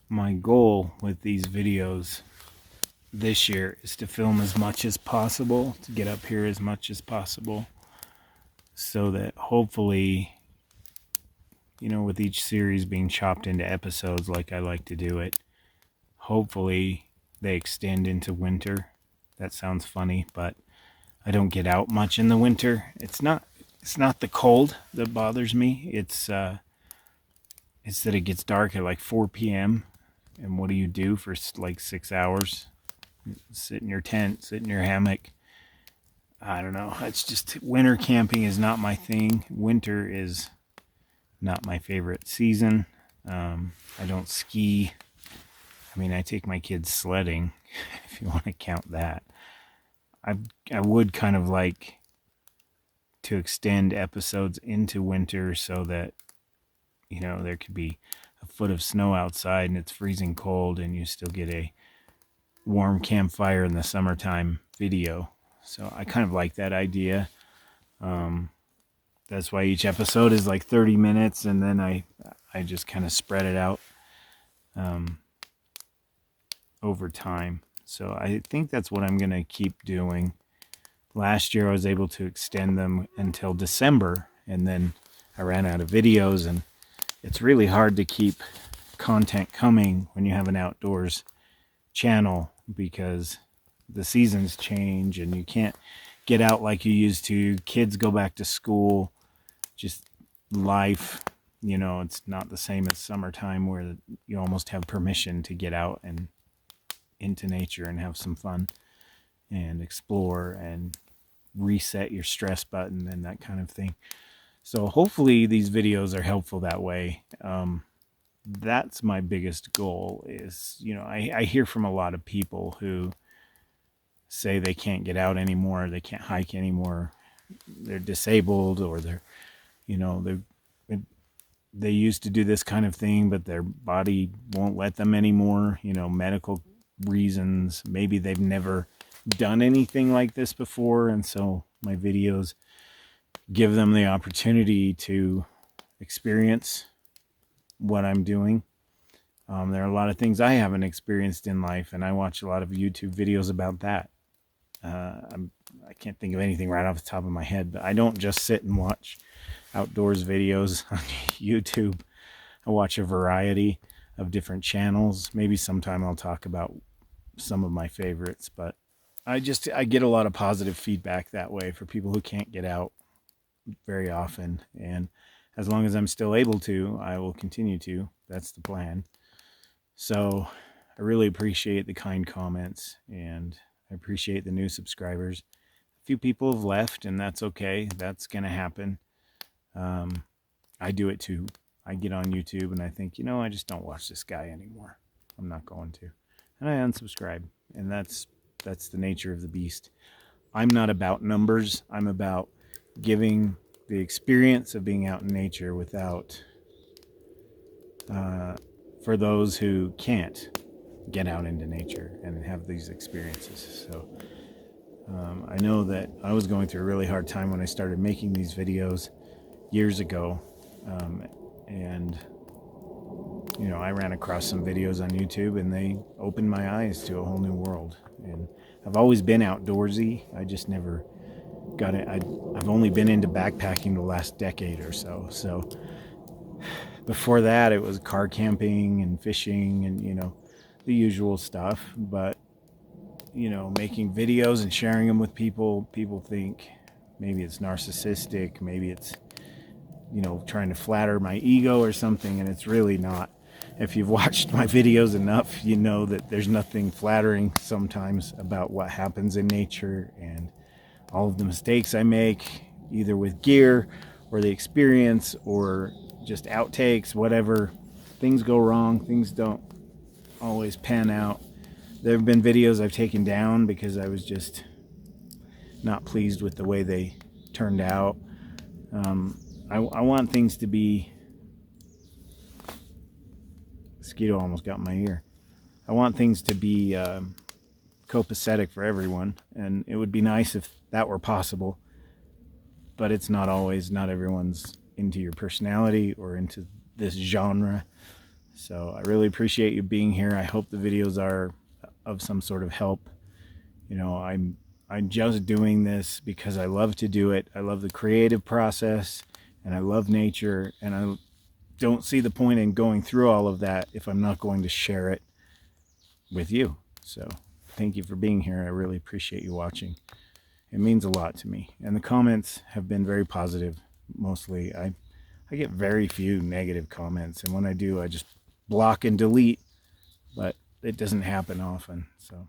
My goal with these videos this year is to film as much as possible, to get up here as much as possible, so that hopefully, with each series being chopped into episodes like I like to do it, hopefully they extend into winter. That sounds funny, but I don't get out much in the winter. It's not the cold that bothers me. It's that it gets dark at like 4 p.m. And what do you do for like 6 hours? Sit in your tent, sit in your hammock. I don't know. It's just winter camping is not my thing. Winter is not my favorite season. I don't ski. I mean, I take my kids sledding, if you want to count that. I would kind of like to extend episodes into winter so that, there could be a foot of snow outside and it's freezing cold and you still get a warm campfire in the summertime video. So I kind of like that idea. That's why each episode is like 30 minutes, and then I just kind of spread it out over time. So I think that's what I'm going to keep doing. Last year I was able to extend them until December, and then I ran out of videos, and it's really hard to keep content coming when you have an outdoors channel because the seasons change and you can't get out like you used to. Kids go back to school, just life, it's not the same as summertime where you almost have permission to get out and into nature and have some fun and explore and reset your stress button and that kind of thing. So hopefully these videos are helpful that way. That's my biggest goal is, I hear from a lot of people who say they can't get out anymore, they can't hike anymore, they're disabled, or they used to do this kind of thing, but their body won't let them anymore, medical reasons. Maybe they've never done anything like this before, and so my videos give them the opportunity to experience what I'm doing. There are a lot of things I haven't experienced in life, and I watch a lot of YouTube videos about that. I can't think of anything right off the top of my head, but I don't just sit and watch outdoors videos on YouTube. I watch a variety of different channels. Maybe sometime I'll talk about some of my favorites, but I get a lot of positive feedback that way for people who can't get out very often. And as long as I'm still able to, I will continue to. That's the plan. So I really appreciate the kind comments, and I appreciate the new subscribers. A few people have left, and that's okay. That's going to happen. I do it too. I get on YouTube and I think, I just don't watch this guy anymore. I'm not going to. And I unsubscribe. And that's the nature of the beast. I'm not about numbers. I'm about giving the experience of being out in nature without, for those who can't get out into nature and have these experiences. So I know that I was going through a really hard time when I started making these videos years ago. And I ran across some videos on YouTube and they opened my eyes to a whole new world. And I've always been outdoorsy. I just never got it. I've only been into backpacking the last decade or so. So before that, it was car camping and fishing and, the usual stuff. But, making videos and sharing them with people think maybe it's narcissistic, maybe it's, trying to flatter my ego or something, and it's really not. If you've watched my videos enough, you know that there's nothing flattering sometimes about what happens in nature and all of the mistakes I make, either with gear or the experience or just outtakes, whatever. Things go wrong, things don't always pan out. There have been videos I've taken down because I was just not pleased with the way they turned out. I want things to be... Mosquito almost got in my ear. I want things to be copacetic for everyone, and it would be nice if that were possible, but it's not always. Not everyone's into your personality or into this genre. So I really appreciate you being here. I hope the videos are of some sort of help. You know, I'm just doing this because I love to do it. I love the creative process and I love nature, and I don't see the point in going through all of that if I'm not going to share it with you. So thank you for being here. I really appreciate you watching. It means a lot to me. And the comments have been very positive. Mostly I get very few negative comments, and when I do, I just block and delete, but it doesn't happen often. So